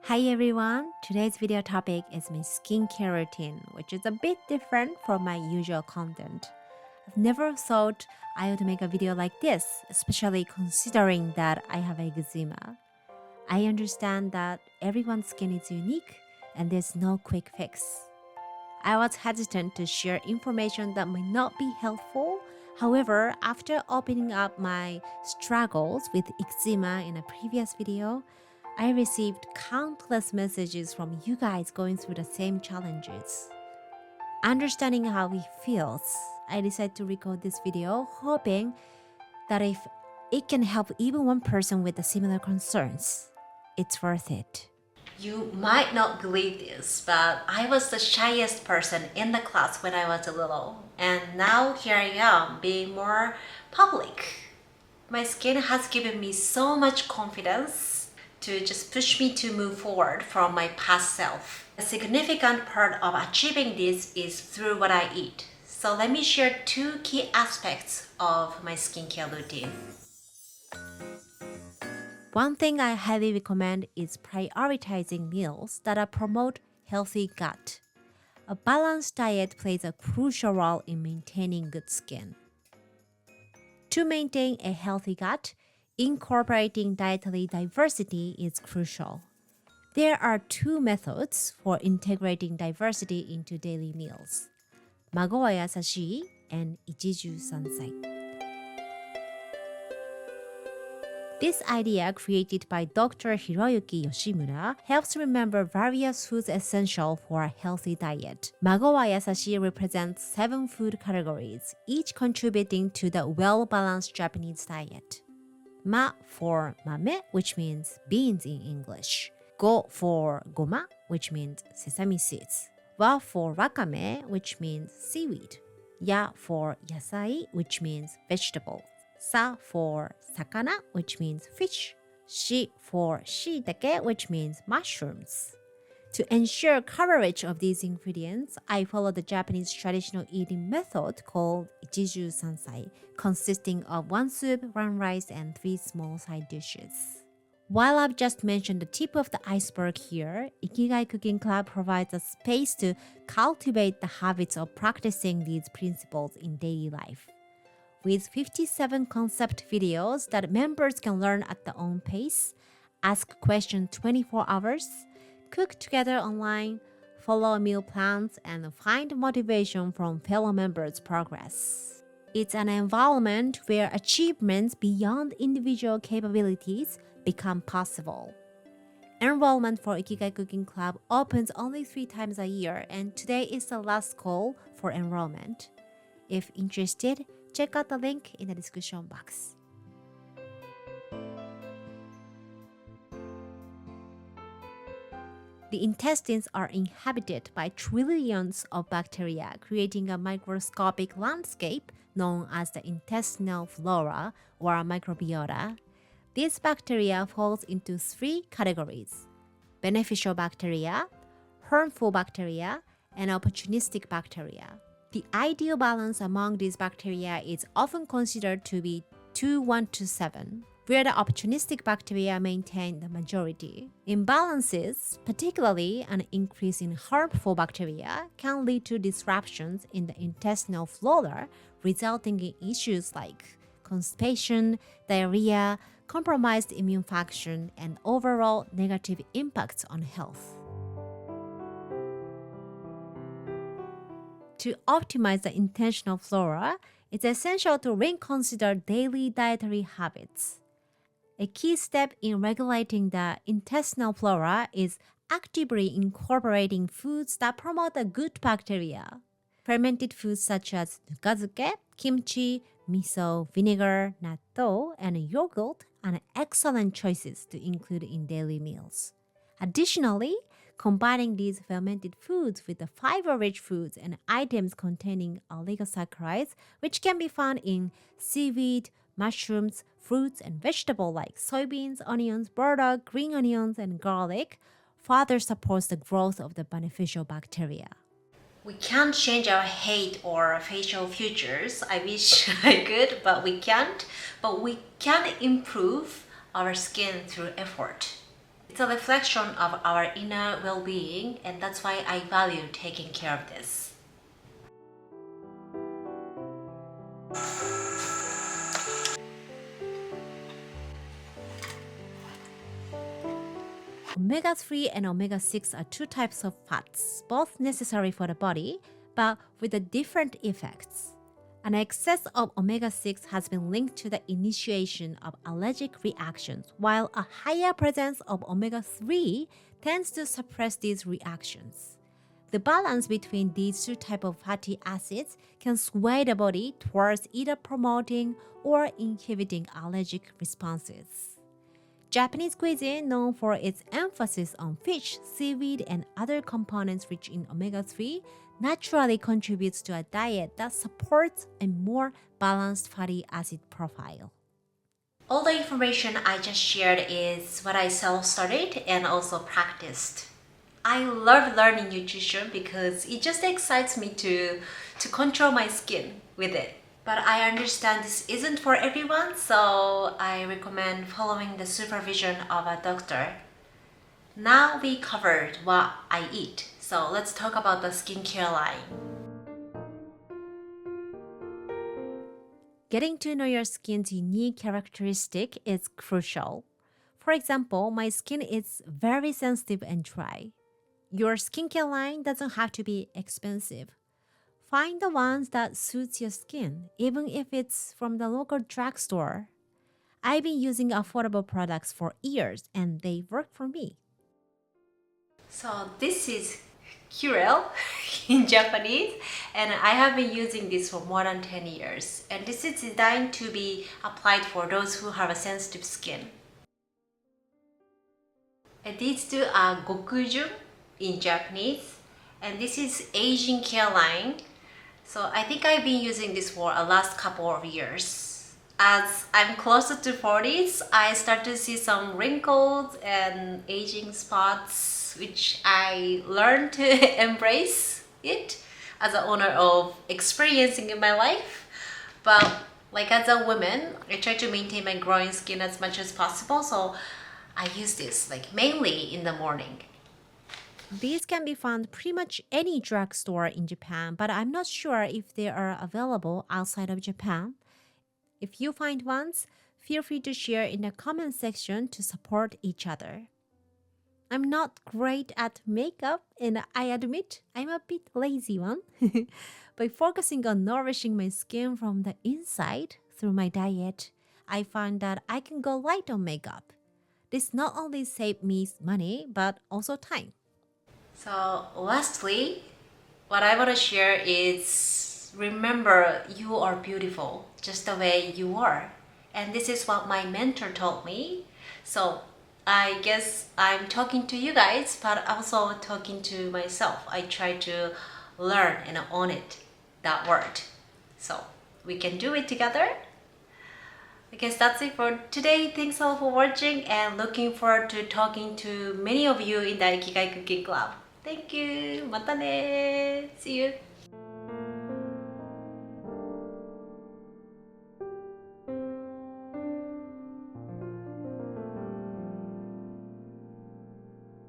Hi everyone, today's video topic is my skincare routine, which is a bit different from my usual content. I've never thought I would make a video like this, especially considering that I have eczema. I understand that everyone's skin is unique and there's no quick fix. I was hesitant to share information that might not be helpful. However, after opening up my struggles with eczema in a previous video, I received countless messages from you guys going through the same challenges. Understanding how it feels, I decided to record this video, hoping that if it can help even one person with the similar concerns, it's worth it. You might not believe this, but I was the shyest person in the class when I was little. And now here I am, being more public. My skin has given me so much confidence to just push me to move forward from my past self. A significant part of achieving this is through what I eat. So let me share two key aspects of my skincare routine. One thing I highly recommend is prioritizing meals that promote healthy gut. A balanced diet plays a crucial role in maintaining good skin. To maintain a healthy gut, incorporating dietary diversity is crucial. There are two methods for integrating diversity into daily meals: Mago wa Yasashi and Ichiju Sansai. This idea, created by Dr. Hiroyuki Yoshimura, helps remember various foods essential for a healthy diet. Mago wa Yasashi represents 7 food categories, each contributing to the well-balanced Japanese diet. Ma for mame, which means beans in English. Go for goma, which means sesame seeds. Wa for wakame, which means seaweed. Ya for yasai, which means vegetable. Sa for sakana, which means fish. Shi for shiitake, which means mushrooms. To ensure coverage of these ingredients, I follow the Japanese traditional eating method called Ichiju Sansai, consisting of 1 soup, 1 rice, and 3 small side dishes. While I've just mentioned the tip of the iceberg here, Ikigai Cooking Club provides a space to cultivate the habits of practicing these principles in daily life. With 57 concept videos that members can learn at their own pace, ask questions 24 hours, cook together online, follow meal plans, and find motivation from fellow members' progress. It's an environment where achievements beyond individual capabilities become possible. Enrollment for Ikigai Cooking Club opens only 3 times a year, and today is the last call for enrollment. If interested, check out the link in the description box. The intestines are inhabited by trillions of bacteria, creating a microscopic landscape known as the intestinal flora or microbiota. These bacteria falls into 3 categories: beneficial bacteria, harmful bacteria, and opportunistic bacteria. The ideal balance among these bacteria is often considered to be 2:1:7, where the opportunistic bacteria maintain the majority. Imbalances, particularly an increase in harmful bacteria, can lead to disruptions in the intestinal flora, resulting in issues like constipation, diarrhea, compromised immune function, and overall negative impacts on health. To optimize the intestinal flora, it's essential to reconsider daily dietary habits. A key step in regulating the intestinal flora is actively incorporating foods that promote the good bacteria. Fermented foods such as nukazuke, kimchi, miso, vinegar, natto, and yogurt are excellent choices to include in daily meals. Additionally, combining these fermented foods with the fiber-rich foods and items containing oligosaccharides, which can be found in seaweed, mushrooms, fruits, and vegetables like soybeans, onions, burdock, green onions, and garlic, further supports the growth of the beneficial bacteria. We can't change our height or facial features. I wish I could, but we can't. But we can improve our skin through effort. It's a reflection of our inner well-being, and that's why I value taking care of this. Omega-3 and omega-6 are two types of fats, both necessary for the body, but with a different effects. An excess of omega-6 has been linked to the initiation of allergic reactions, while a higher presence of omega-3 tends to suppress these reactions. The balance between these two types of fatty acids can sway the body towards either promoting or inhibiting allergic responses. Japanese cuisine, known for its emphasis on fish, seaweed, and other components rich in omega-3, naturally contributes to a diet that supports a more balanced fatty acid profile. All the information I just shared is what I self-studied and also practiced. I love learning nutrition because it just excites me to control my skin with it. But I understand this isn't for everyone, so I recommend following the supervision of a doctor. Now we covered what I eat, so let's talk about the skincare line. Getting to know your skin's unique characteristic is crucial. For example, my skin is very sensitive and dry. Your skincare line doesn't have to be expensive. Find the ones that suits your skin, even if it's from the local drugstore. I've been using affordable products for years and they work for me. So this is Curel in Japanese, and I have been using this for more than 10 years. And this is designed to be applied for those who have a sensitive skin. And these two are Gokujun in Japanese, and this is aging care line. So I think I've been using this for the last couple of years. As I'm closer to 40s, I start to see some wrinkles and aging spots, which I learned to embrace it as an owner of experiencing in my life. But like as a woman, I try to maintain my glowing skin as much as possible, so I use this like mainly in the morning. These can be found pretty much any drugstore in Japan, but I'm not sure if they are available outside of Japan. If you find ones, feel free to share in the comment section to support each other. I'm not great at makeup, and I admit I'm a bit lazy one. By focusing on nourishing my skin from the inside through my diet, I found that I can go light on makeup. This not only saved me money, but also time. So lastly, what I want to share is remember you are beautiful just the way you are. And this is what my mentor told me. So I guess I'm talking to you guys, but also talking to myself. I try to learn and own it, that word. So we can do it together. I guess that's it for today. Thanks all for watching and looking forward to talking to many of you in the Ikigai Cooking Club. Thank you. またね. See you.